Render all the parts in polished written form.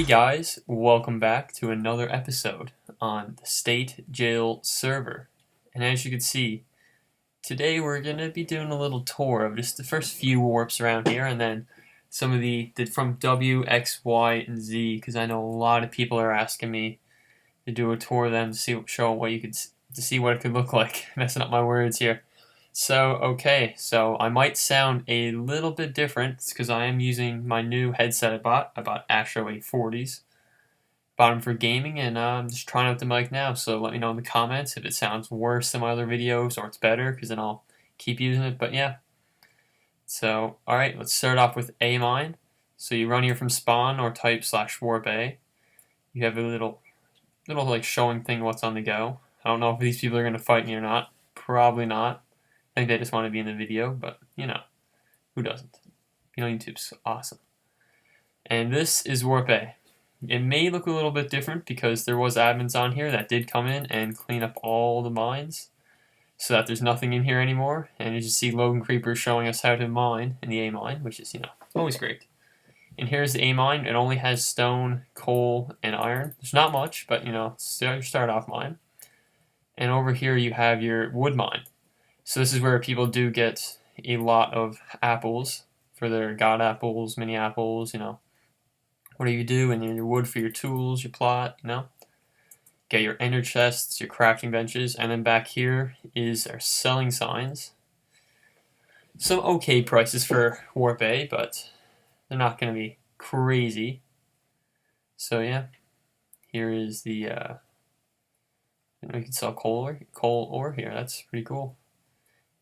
Hey guys, welcome back to another episode on the State Jail server. And as you can see, today we're going to be doing a little tour of just the first few warps around here, and then some of the from W, X, Y, and Z, because I know a lot of people are asking me to do a tour of them to show what you could to see what it could look like. Messing up my words here. So I might sound a little bit different because I am using my new headset I bought Astro 840s. Bought them for gaming, and I'm just trying out the mic now, so let me know in the comments if it sounds worse than my other videos or it's better, because then I'll keep using it. But yeah, so alright, let's start off with A mine. So you run here from spawn or type /warp A. You have a little like showing thing what's on the go. I don't know if these people are going to fight me or not. Probably not. I think they just want to be in the video, but you know, who doesn't? You know, YouTube's awesome. And this is Warp A. It may look a little bit different because there was admins on here that did come in and clean up all the mines so that there's nothing in here anymore. And you just see Logan Creeper showing us how to mine in the A mine, which is, you know, always great. And here's the A mine. It only has stone, coal, and iron. There's not much, but you know, it's your start off mine. And over here you have your wood mine. So this is where people do get a lot of apples for their god apples, mini apples, you know, whatever you do, and your wood for your tools, your plot, you know. Get your ender chests, your crafting benches, and then back here is our selling signs. Some okay prices for Warp A, but they're not going to be crazy. So yeah, here is the, you can sell coal ore here, that's pretty cool.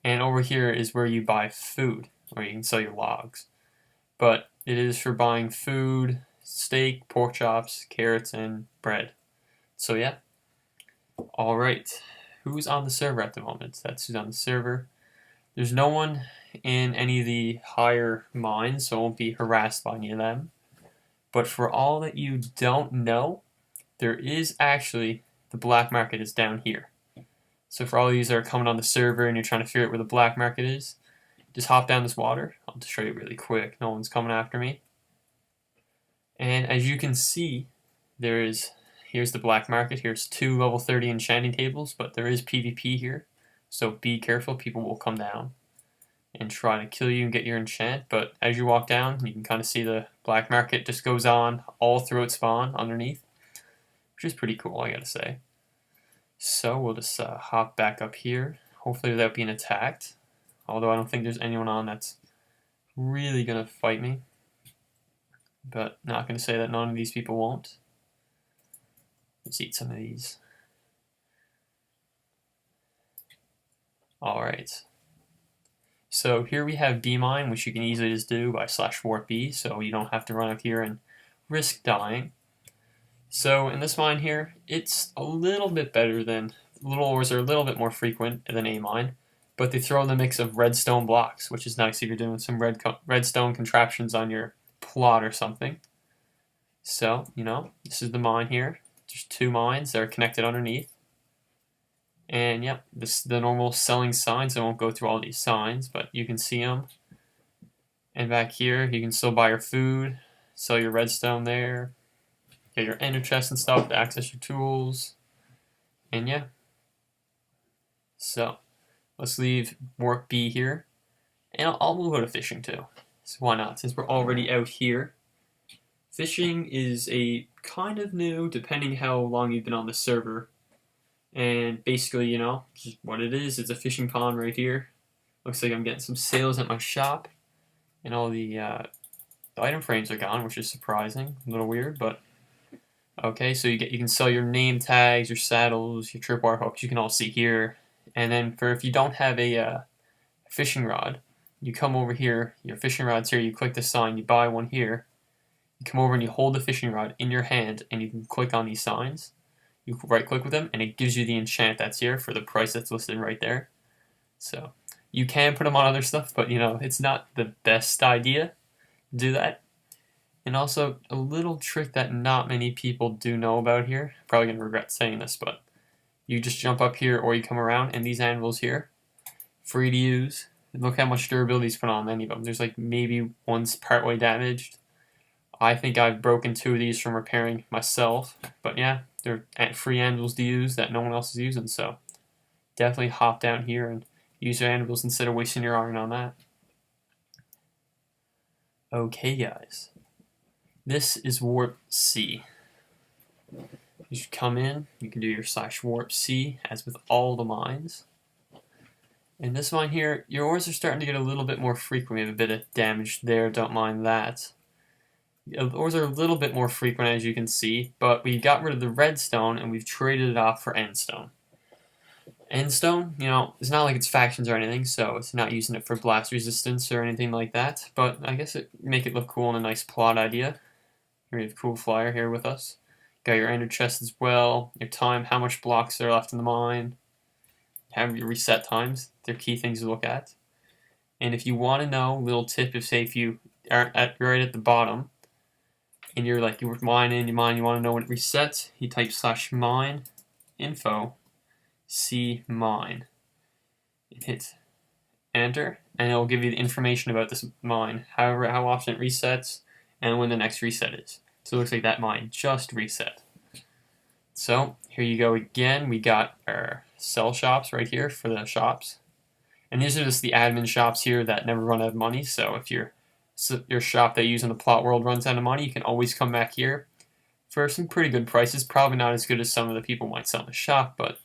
And over here is where you buy food, or you can sell your logs. But it is for buying food, steak, pork chops, carrots, and bread. So yeah. Alright. Who's on the server at the moment? That's who's on the server. There's no one in any of the higher mines, so I won't be harassed by any of them. But for all that you don't know, there is actually, the black market is down here. So for all of you that are coming on the server and you're trying to figure out where the black market is, just hop down this water. I'll just show you really quick. No one's coming after me. And as you can see, here's the black market. Here's 2 level 30 enchanting tables, but there is PvP here. So be careful, people will come down and try to kill you and get your enchant. But as you walk down, you can kind of see the black market just goes on all throughout spawn underneath, which is pretty cool, I gotta say. So we'll just hop back up here, hopefully without being attacked. Although I don't think there's anyone on that's really going to fight me. But not going to say that none of these people won't. Let's eat some of these. Alright. So here we have B mine, which you can easily just do by /warp B, so you don't have to run up here and risk dying. So in this mine here, it's a little bit better than, little ores are a little bit more frequent than A mine, but they throw in the mix of redstone blocks, which is nice if you're doing some redstone contraptions on your plot or something. So, you know, this is the mine here. There's 2 mines that are connected underneath. And yep, this is the normal selling signs. I won't go through all these signs, but you can see them. And back here, you can still buy your food, sell your redstone there. Get your ender chest and stuff to access your tools. And yeah. So, let's leave Warp B here. And I'll move out of fishing too. So why not? Since we're already out here. Fishing is a kind of new, depending how long you've been on the server. And basically, you know, just what it is, it's a fishing pond right here. Looks like I'm getting some sales at my shop. And all the item frames are gone, which is surprising. A little weird, but okay, so you can sell your name tags, your saddles, your tripwire hooks. You can all see here. And then for if you don't have a fishing rod, you come over here. Your fishing rod's here. You click the sign. You buy one here. You come over and you hold the fishing rod in your hand, and you can click on these signs. You right-click with them, and it gives you the enchant that's here for the price that's listed right there. So you can put them on other stuff, but you know it's not the best idea to do that. And also, a little trick that not many people do know about here. Probably going to regret saying this, but you just jump up here or you come around, and these anvils here, free to use. And look how much durability is put on any of them. There's like maybe one's partway damaged. I think I've broken 2 of these from repairing myself, but yeah, they're free anvils to use that no one else is using, so definitely hop down here and use your anvils instead of wasting your iron on that. Okay guys, this is warp C. You should come in, you can do your /warp C as with all the mines. In this mine here, your ores are starting to get a little bit more frequent. We have a bit of damage there, don't mind that. The ores are a little bit more frequent as you can see, but we got rid of the redstone and we've traded it off for endstone. Endstone, you know, it's not like it's factions or anything, so it's not using it for blast resistance or anything like that, but I guess it make it look cool and a nice plot idea. We have a cool flyer here with us. Got your ender chest as well, your time, how much blocks are left in the mine, have your reset times. They're key things to look at. And if you want to know, little tip, if you aren't right at the bottom, and you're like, you want to know when it resets, you type /mine info C mine. And hit enter, and it'll give you the information about this mine, how often it resets, and when the next reset is. So it looks like that mine just reset. So here you go again. We got our sell shops right here for the shops. And these are just the admin shops here that never run out of money. So if your shop that you use in the plot world runs out of money, you can always come back here for some pretty good prices. Probably not as good as some of the people might sell in the shop, but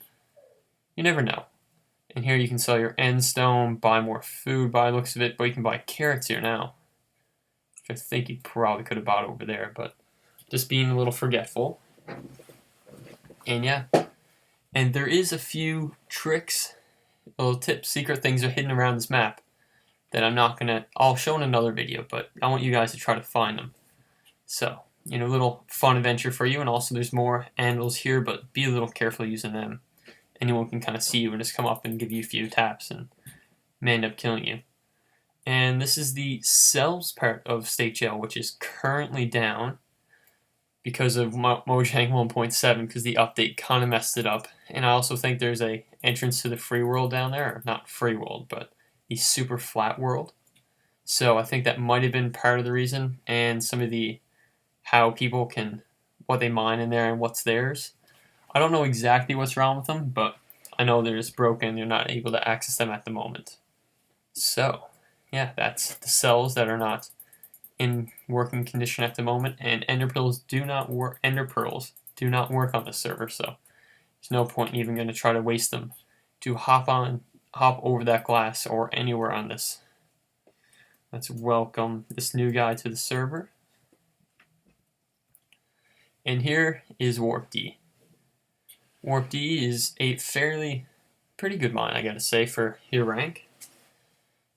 you never know. And here you can sell your endstone, buy more food by the looks of it, but you can buy carrots here now, which I think you probably could have bought over there, but just being a little forgetful. And yeah, and there is a few tricks, little tips, secret things are hidden around this map that I'll show in another video, but I want you guys to try to find them. So, you know, a little fun adventure for you, and also there's more anvils here, but be a little careful using them. Anyone can kind of see you and just come up and give you a few taps and may end up killing you. And this is the cells part of MCStateJail, which is currently down because of Mojang 1.7, because the update kind of messed it up. And I also think there's a entrance to the free world down there, or not free world, but the super flat world. So I think that might have been part of the reason, and some of the how people can, what they mine in there and what's theirs. I don't know exactly what's wrong with them, but I know they're just broken. You're not able to access them at the moment. So, yeah, that's the cells that are not in working condition at the moment, and ender pearls do not work. Ender pearls do not work on this server, so there's no point even going to try to waste them to hop over that glass or anywhere on this. Let's welcome this new guy to the server. And here is Warp D. Warp D is a pretty good mine, I gotta say, for your rank.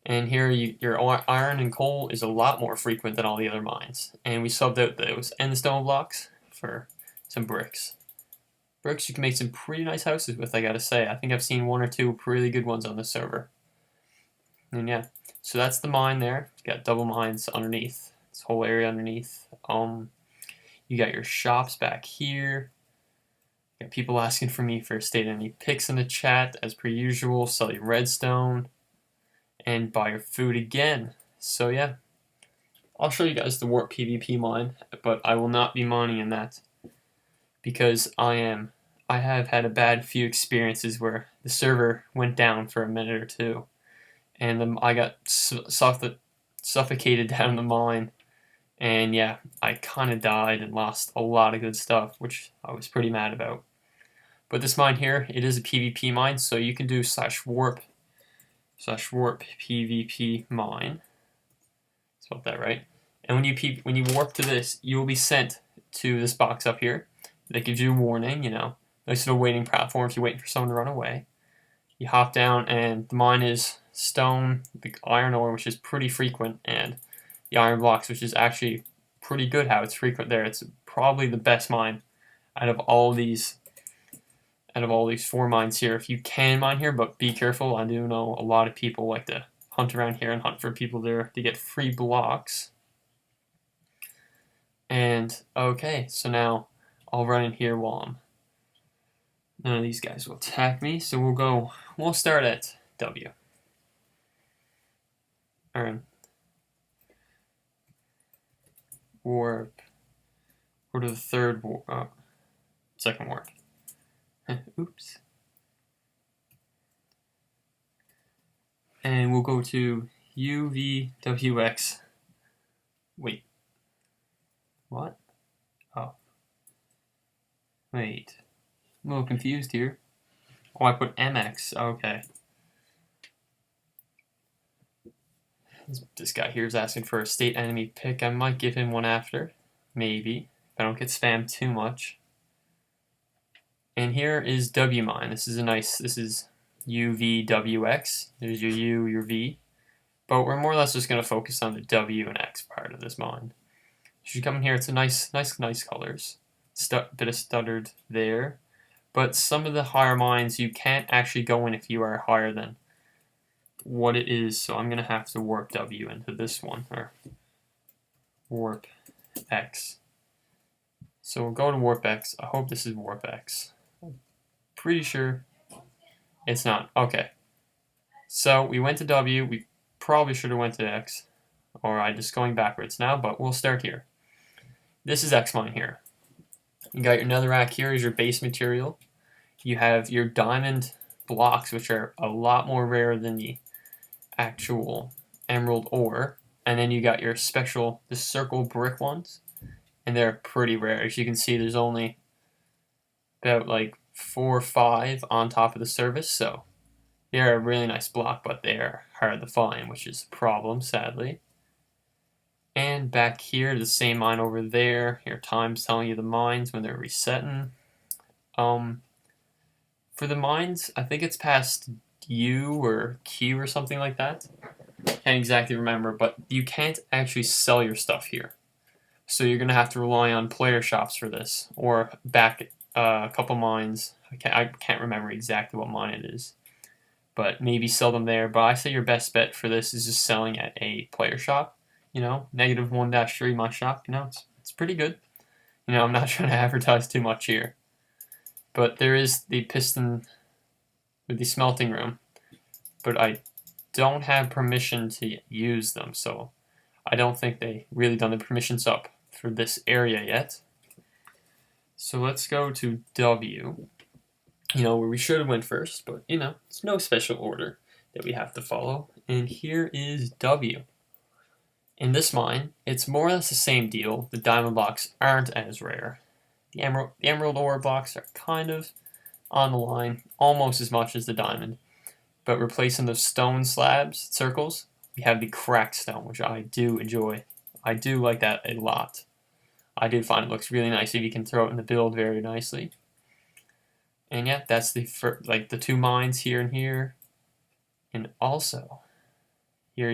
And here your iron and coal is a lot more frequent than all the other mines. And we subbed out those endstone blocks for some bricks. Bricks you can make some pretty nice houses with, I gotta say. I think I've seen 1 or 2 really good ones on this server. And yeah, so that's the mine there. You got double mines underneath, this whole area underneath. You got your shops back here. Got people asking for me for state any picks in the chat, as per usual. Sell your redstone and buy your food again. So yeah, I'll show you guys the warp PvP mine, but I will not be mining in that because I have had a bad few experiences where the server went down for a minute or two, and I got suffocated down the mine, and yeah, I kind of died and lost a lot of good stuff, which I was pretty mad about. But this mine here, it is a PvP mine, so you can do /warp PvP mine. Spelled that right. And when you warp to this, you will be sent to this box up here that gives you a warning. You know, nice little waiting platform if you're waiting for someone to run away. You hop down, and the mine is stone, the iron ore, which is pretty frequent, and the iron blocks, which is actually pretty good how it's frequent there. It's probably the best mine out of all these 4 mines here. If you can mine here, but be careful. I do know a lot of people like to hunt around here and hunt for people there to get free blocks. And okay, so now I'll run in here while none of these guys will attack me. So we'll start at W. warp. Go to the third warp. Second warp. Oops. And we'll go to UVWX. Wait. What? Oh. Wait. I'm a little confused here. Oh, I put MX. Okay. This guy here is asking for a state enemy pick. I might give him one after. Maybe. If I don't get spammed too much. And here is W mine. This is UVWX. There's your U, your V. But we're more or less just going to focus on the W and X part of this mine. So you come in here, it's a nice colors. Bit of stuttered there. But some of the higher mines you can't actually go in if you are higher than what it is. So I'm going to have to warp W into this one, or warp X. So we'll go to warp X. I hope this is warp X. Pretty sure it's not. Okay. So we went to W. We probably should have went to X. Or I'm just going backwards now, but we'll start here. This is X mine here. You got your netherrack here as your base material. You have your diamond blocks, which are a lot more rare than the actual emerald ore. And then you got your special, the circle brick ones. And they're pretty rare. As you can see, there's only about like 4 or 5 on top of the surface. So they're a really nice block, but they're hard to find, which is a problem, sadly. And back here, the same mine over there. Your time's telling you the mines when they're resetting. For the mines, I think it's past U or Q or something like that. Can't exactly remember, but you can't actually sell your stuff here. So you're going to have to rely on player shops for this, or back a couple mines. I can't remember exactly what mine it is, but maybe sell them there. But I say your best bet for this is just selling at a player shop. You know, -1-3 my shop. You know, it's pretty good. You know, I'm not trying to advertise too much here, but there is the piston with the smelting room, but I don't have permission to use them, so I don't think they really done the permissions up for this area yet. So let's go to W, you know, where we should have went first, but you know, it's no special order that we have to follow. And here is W. In this mine, it's more or less the same deal. The diamond blocks aren't as rare. The emerald ore blocks are kind of on the line, almost as much as the diamond. But replacing those stone slabs, circles, we have the cracked stone, which I do enjoy. I do like that a lot. I do find it looks really nice if you can throw it in the build very nicely. And yeah, that's the the 2 mines here and here. And also, here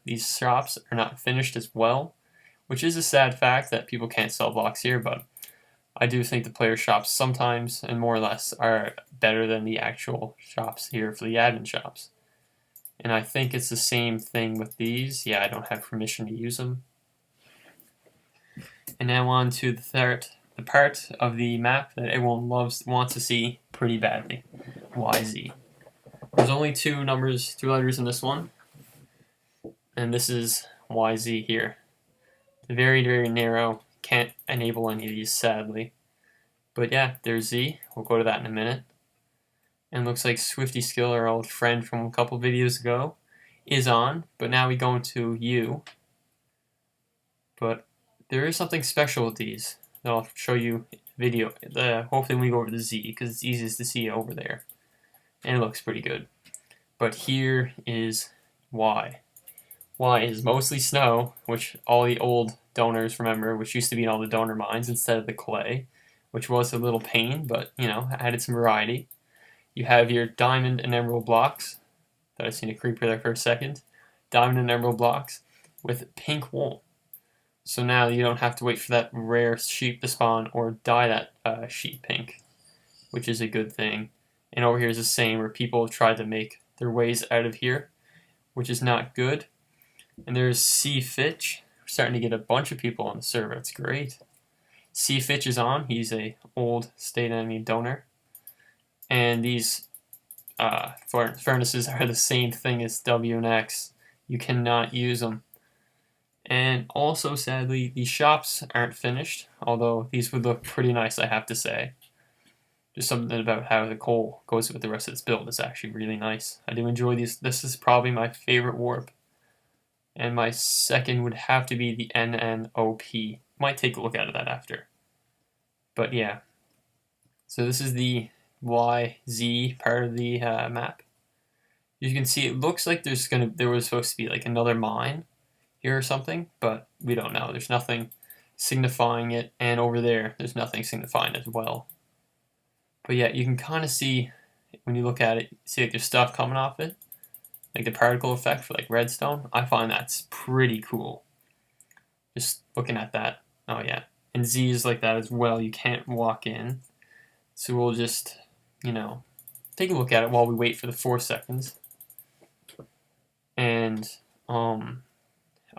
these shops are not finished as well, which is a sad fact that people can't sell blocks here, but I do think the player shops sometimes, and more or less, are better than the actual shops here for the admin shops. And I think it's the same thing with these. Yeah, I don't have permission to use them. And now on to the part of the map that everyone wants to see pretty badly. YZ. There's only 2 letters in this one. And this is YZ here. Very, very narrow. Can't enable any of these, sadly. But yeah, there's Z. We'll go to that in a minute. And looks like Swifty Skill, our old friend from a couple videos ago, is on. But now we go into U. But there is something special with these that I'll show you in the video. Hopefully when we go over to Z, because it's easiest to see over there. And it looks pretty good. But here is Y. Y is mostly snow, which all the old donors remember, which used to be in all the donor mines instead of the clay, which was a little pain, but, you know, added some variety. You have your diamond and emerald blocks. Thought I seen a creeper there for a second. Diamond and emerald blocks with pink wool. So now you don't have to wait for that rare sheep to spawn or dye that sheep pink, which is a good thing. And over here is the same, where people have tried to make their ways out of here, which is not good. And there's C Fitch. We're starting to get a bunch of people on the server. It's great. C Fitch is on. He's a old state enemy donor. And these furnaces are the same thing as W and X. You cannot use them. And also, sadly, the shops aren't finished, although these would look pretty nice, I have to say. Just something about how the coal goes with the rest of its build is actually really nice. I do enjoy these. This is probably my favorite warp. And my second would have to be the NNOP. Might take a look at that after. But yeah. So this is the YZ part of the map. You can see it looks like there was supposed to be like another mine here or something, but we don't know. There's nothing signifying it, and over there's nothing signifying it as well. But yeah, you can kind of see when you look at it, see like there's stuff coming off it, like the particle effect for like redstone. I find that's pretty cool. Just looking at that. Oh yeah, and Z is like that as well. You can't walk in, so we'll just, take a look at it while we wait for the 4 seconds. And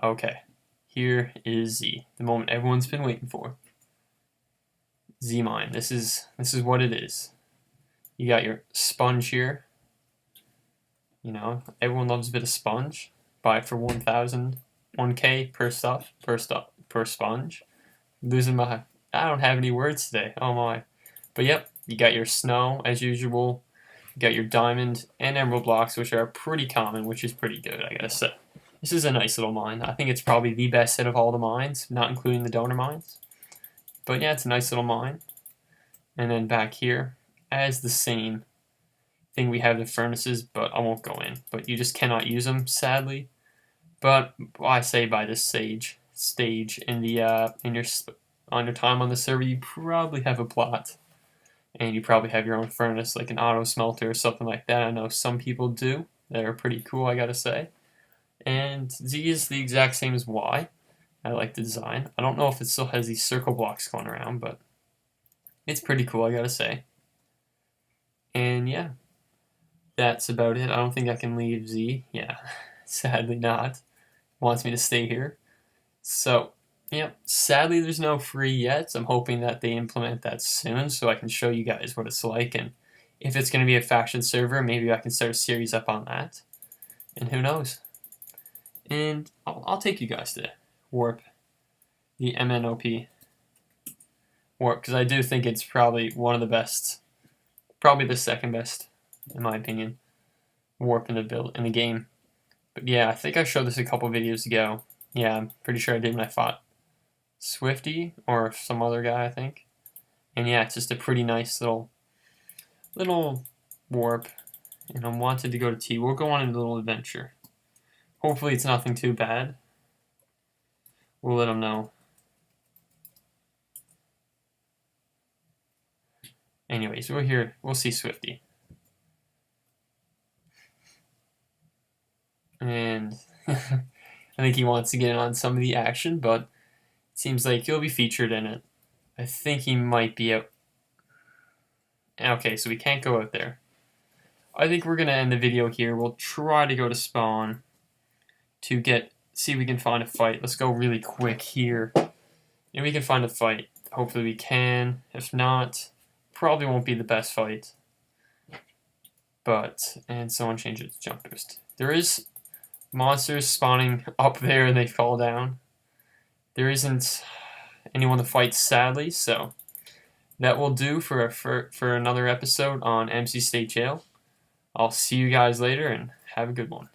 okay, here is Z, the moment everyone's been waiting for. Z mine. This is what it is. You got your sponge here. Everyone loves a bit of sponge. Buy it for 1K per sponge. Losing my, I don't have any words today. Oh my. But yep, you got your snow as usual. You got your diamond and emerald blocks, which are pretty common, which is pretty good, I gotta say. This is a nice little mine. I think it's probably the best set of all the mines, not including the donor mines. But yeah, it's a nice little mine. And then back here, as the same thing, we have the furnaces, but I won't go in. But you just cannot use them, sadly. But I say by this stage in the on your time on the server, you probably have a plot, and you probably have your own furnace, like an auto smelter or something like that. I know some people do. They're pretty cool, I gotta say. And Z is the exact same as Y. I like the design. I don't know if it still has these circle blocks going around, but it's pretty cool, I gotta say. And yeah, that's about it. I don't think I can leave Z. Yeah, sadly not. Wants me to stay here. So, yeah, sadly there's no free yet. I'm hoping that they implement that soon so I can show you guys what it's like. And if it's going to be a faction server, maybe I can start a series up on that. And who knows? And I'll take you guys to warp the MNOP warp, because I do think it's probably one of the best, probably the second best, in my opinion, warp in the game. But yeah, I think I showed this a couple videos ago. Yeah, I'm pretty sure I did when I fought Swifty or some other guy, I think. And yeah, it's just a pretty nice little warp. And I'm wanted to go to T. We'll go on a little adventure. Hopefully it's nothing too bad. We'll let them know. Anyways, we're here. We'll see Swifty. And I think he wants to get in on some of the action, but it seems like he'll be featured in it. I think he might be out. Okay, so we can't go out there. I think we're going to end the video here. We'll try to go to spawn to see if we can find a fight. Let's go really quick here. And we can find a fight. Hopefully we can. If not, probably won't be the best fight. And someone changed it to jump boost. There is monsters spawning up there and they fall down. There isn't anyone to fight, sadly, so that will do for another episode on MC State Jail. I'll see you guys later and have a good one.